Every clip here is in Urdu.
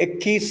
21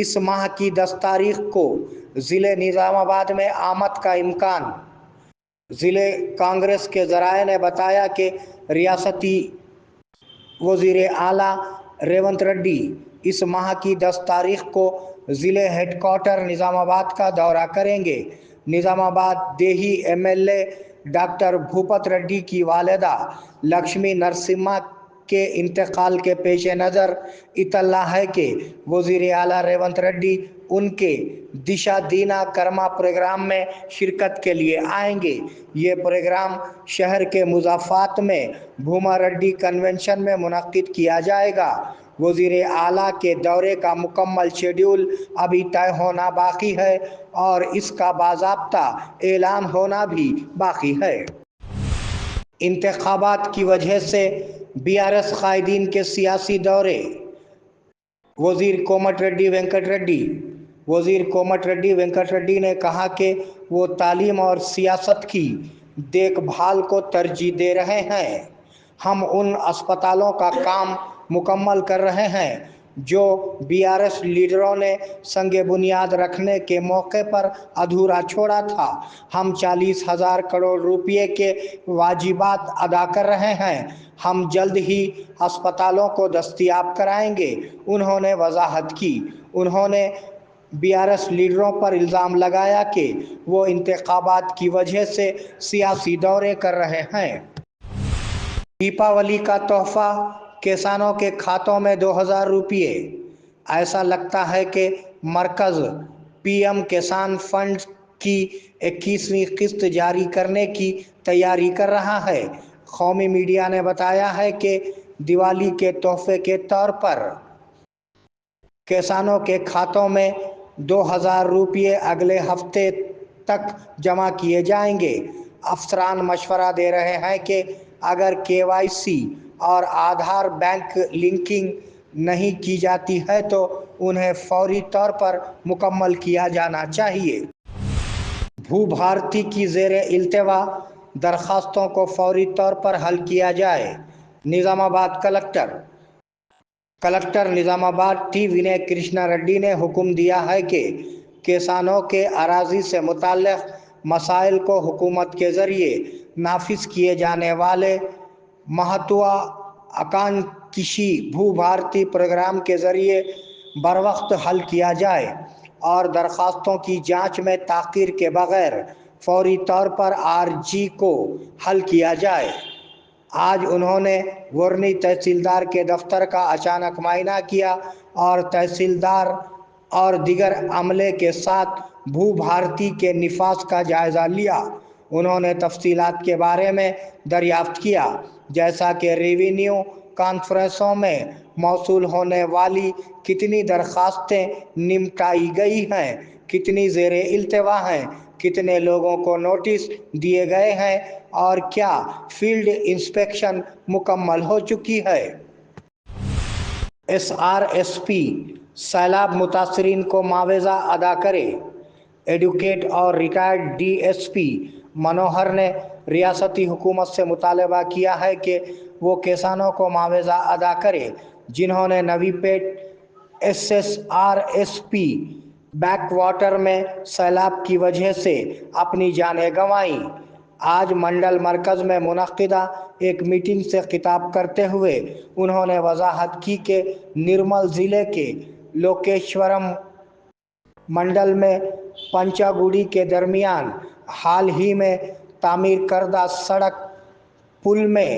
اس ماہ کی 10 تاریخ کو ضلع نظام آباد میں آمد کا امکان۔ ضلع کانگریس کے ذرائع نے بتایا کہ ریاستی وزیر اعلیٰ ریونت ریڈی اس ماہ کی 10 تاریخ کو ضلع ہیڈ کوارٹر نظام آباد کا دورہ کریں گے۔ نظام آباد دیہی M L A doctor Bhupat Reddy کی والدہ لکشمی نرسمہا کے انتقال کے پیش نظر اطلاع ہے کہ وزیر اعلیٰ ریونت ریڈی ان کے دشا دینا کرما پروگرام میں شرکت کے لیے آئیں گے۔ یہ پروگرام شہر کے مضافات میں بھوما ریڈی کنونشن میں منعقد کیا جائے گا۔ وزیر اعلیٰ کے دورے کا مکمل شیڈول ابھی طے ہونا باقی ہے اور اس کا باضابطہ اعلان ہونا بھی باقی ہے۔ انتخابات کی وجہ سے BRS قائدین کے سیاسی دورے۔ وزیر کومٹ ریڈی وینکٹ ریڈی نے کہا کہ وہ تعلیم اور سیاست کی دیکھ بھال کو ترجیح دے رہے ہیں۔ ہم ان اسپتالوں کا کام مکمل کر رہے ہیں جو BRS لیڈروں نے سنگ بنیاد رکھنے کے موقع پر ادھورا چھوڑا تھا۔ ہم 40,000 کروڑ روپے کے واجبات ادا کر رہے ہیں۔ ہم جلد ہی اسپتالوں کو دستیاب کرائیں گے، انہوں نے وضاحت کی۔ انہوں نے BRS لیڈروں پر الزام لگایا کہ وہ انتخابات کی وجہ سے سیاسی دورے کر رہے ہیں۔ دیپاولی کا تحفہ کسانوں کے کھاتوں میں 2,000 روپے۔ ایسا لگتا ہے کہ مرکز PM کسان فنڈ کی 21ویں قسط جاری کرنے کی تیاری کر رہا ہے۔ قومی میڈیا نے بتایا ہے کہ دیوالی کے تحفے کے طور پر کسانوں کے کھاتوں میں 2,000 روپے اگلے ہفتے تک جمع کیے جائیں گے۔ افسران مشورہ دے رہے ہیں کہ اگر KYC اور آدھار بینک لنکنگ نہیں کی جاتی ہے تو انہیں فوری طور پر مکمل کیا جانا چاہیے۔ بھو بھارتی کی زیر التوا درخواستوں کو فوری طور پر حل کیا جائے۔ نظام آباد کلکٹر نظام آباد T ونے کرشنا ریڈی نے حکم دیا ہے کہ کسانوں کے اراضی سے متعلق مسائل کو حکومت کے ذریعے نافذ کیے جانے والے مہتوا آکانکشی بھو بھارتی پروگرام کے ذریعے بروقت حل کیا جائے اور درخواستوں کی جانچ میں تاخیر کے بغیر فوری طور پر عارضی کو حل کیا جائے۔ آج انہوں نے ورنی تحصیلدار کے دفتر کا اچانک معائنہ کیا اور تحصیلدار اور دیگر عملے کے ساتھ بھو بھارتی کے نفاذ کا جائزہ لیا۔ انہوں نے تفصیلات کے بارے میں دریافت کیا، جیسا کہ ریونیو کانفرنسوں میں موصول ہونے والی کتنی درخواستیں نمٹائی گئی ہیں، کتنی زیر التوا ہیں، کتنے لوگوں کو نوٹس دیے گئے ہیں اور کیا فیلڈ انسپیکشن مکمل ہو چکی ہے۔ SRSP سیلاب متاثرین کو معاوضہ ادا کرے۔ ایڈوکیٹ اور ریٹائرڈ DSP منوہر نے ریاستی حکومت سے مطالبہ کیا ہے کہ وہ کسانوں کو معاوضہ ادا کرے جنہوں نے نوی پیٹ SSRSP بیک واٹر میں سیلاب کی وجہ سے اپنی جانیں گنوائیں۔ آج منڈل مرکز میں منعقدہ ایک میٹنگ سے خطاب کرتے ہوئے انہوں نے وضاحت کی کہ نرمل ضلع کے لوکیشورم منڈل میں پنچاگوڑی کے درمیان حال ہی میں تعمیر کردہ سڑک پل میں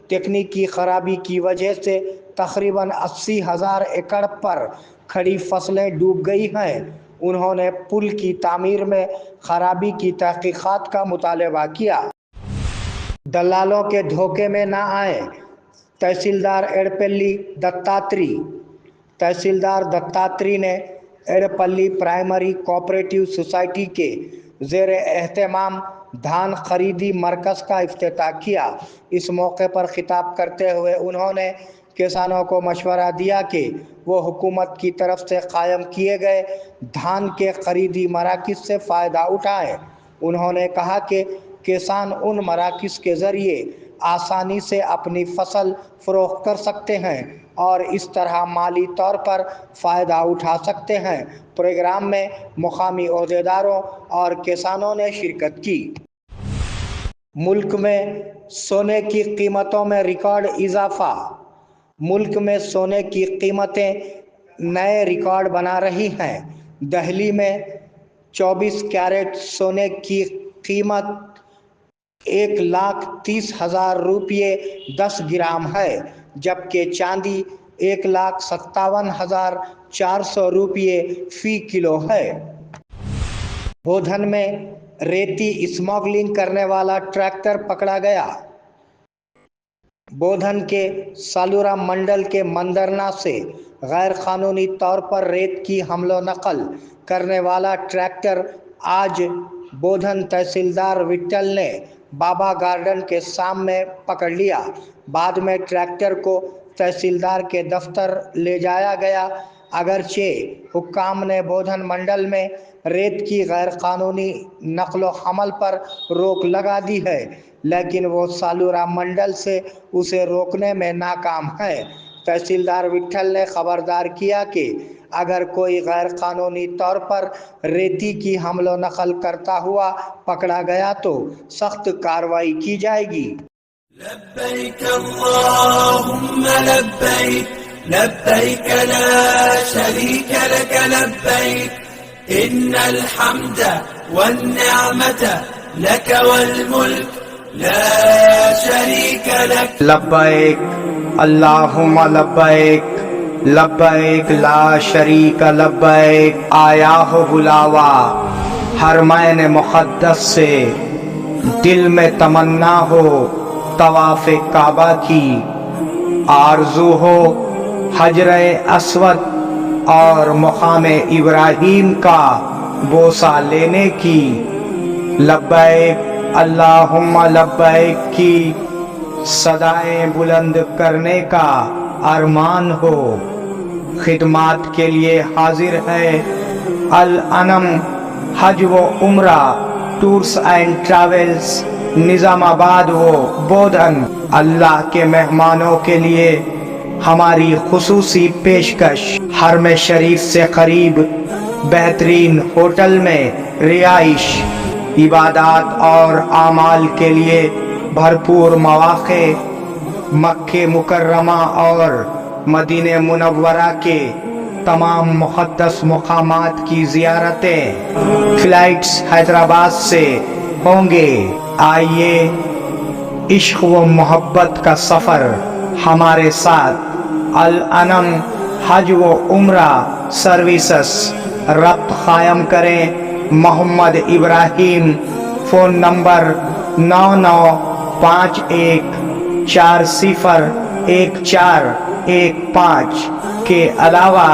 تکنیکی خرابی کی وجہ سے تقریباً 80,000 ایکڑ پر کھڑی فصلیں ڈوب گئی ہیں۔ انہوں نے پل کی تعمیر میں خرابی کی تحقیقات کا مطالبہ کیا۔ دلالوں کے دھوکے میں نہ آئیں: تحصیلدار ایڈپلی تحصیلدار دتاتری نے ایڈپلی پرائمری کوآپریٹو سوسائٹی کے زیر اہتمام دھان خریدی مرکز کا افتتاح کیا۔ اس موقع پر خطاب کرتے ہوئے انہوں نے کسانوں کو مشورہ دیا کہ وہ حکومت کی طرف سے قائم کیے گئے دھان کے خریدی مراکز سے فائدہ اٹھائیں۔ انہوں نے کہا کہ کسان ان مراکز کے ذریعے آسانی سے اپنی فصل فروخت کر سکتے ہیں اور اس طرح مالی طور پر فائدہ اٹھا سکتے ہیں۔ پروگرام میں مقامی عہدیداروں اور کسانوں نے شرکت کی۔ ملک میں سونے کی قیمتوں میں ریکارڈ اضافہ۔ ملک میں سونے کی قیمتیں نئے ریکارڈ بنا رہی ہیں۔ دہلی میں 24 کیرٹ سونے کی قیمت 1,30,000 روپے 10 گرام ہے، جبکہ چاندی 1,57,400 روپے فی کلو ہے۔ بودھن میں ریتی اسمگلنگ کرنے والا ٹریکٹر پکڑا گیا۔ بودھن کے سالورا منڈل کے مندرنا سے غیر قانونی طور پر ریت کی حمل و نقل کرنے والا ٹریکٹر آج بودھن تحصیلدار وٹل نے بابا گارڈن کے سامنے پکڑ لیا۔ بعد میں ٹریکٹر کو تحصیلدار کے دفتر لے جایا گیا۔ اگرچہ حکام نے بودھن منڈل میں ریت کی غیر قانونی نقل و حمل پر روک لگا دی ہے، لیکن وہ سالورا منڈل سے اسے روکنے میں ناکام ہے۔ تحصیلدار وٹل نے خبردار کیا کہ اگر کوئی غیر قانونی طور پر ریتی کی حمل و نقل کرتا ہوا پکڑا گیا تو سخت کارروائی کی جائے گی۔ لبیک اللہم لبیک لبیک لا شریک لک لبیک ان الحمد والنعمت لک والملک لا شریک لک۔ لبیک اللہم لبیک لبیک لا شریک لبیک۔ آیا ہو بلاوا حرمین مقدس سے، دل میں تمنا ہو طواف کعبہ کی، آرزو ہو حجر اسود اور مقام ابراہیم کا بوسہ لینے کی۔ لبیک اللہم لبیک کی صدائیں بلند کرنے کا ارمان ہو۔ خدمات کے لیے حاضر ہے الانم حج و عمرہ ٹورز اینڈ ٹریولز، نظام آباد و بودھن۔ اللہ کے مہمانوں کے لیے ہماری خصوصی پیشکش، حرم شریف سے قریب بہترین ہوٹل میں رہائش، عبادات اور اعمال کے لیے بھرپور مواقع، مکہ مکرمہ اور مدینہ منورہ کے تمام مقدس مقامات کی زیارتیں۔ فلائٹس حیدرآباد سے ہوں گے۔ آئیے عشق و محبت کا سفر ہمارے ساتھ۔ الانم حج و عمرہ سروسز، ربط قائم کریں محمد ابراہیم، فون نمبر 9951401415 کے علاوہ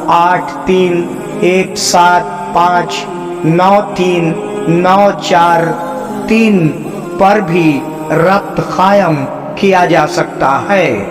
8317593943 پر بھی ربط قائم کیا جا سکتا ہے۔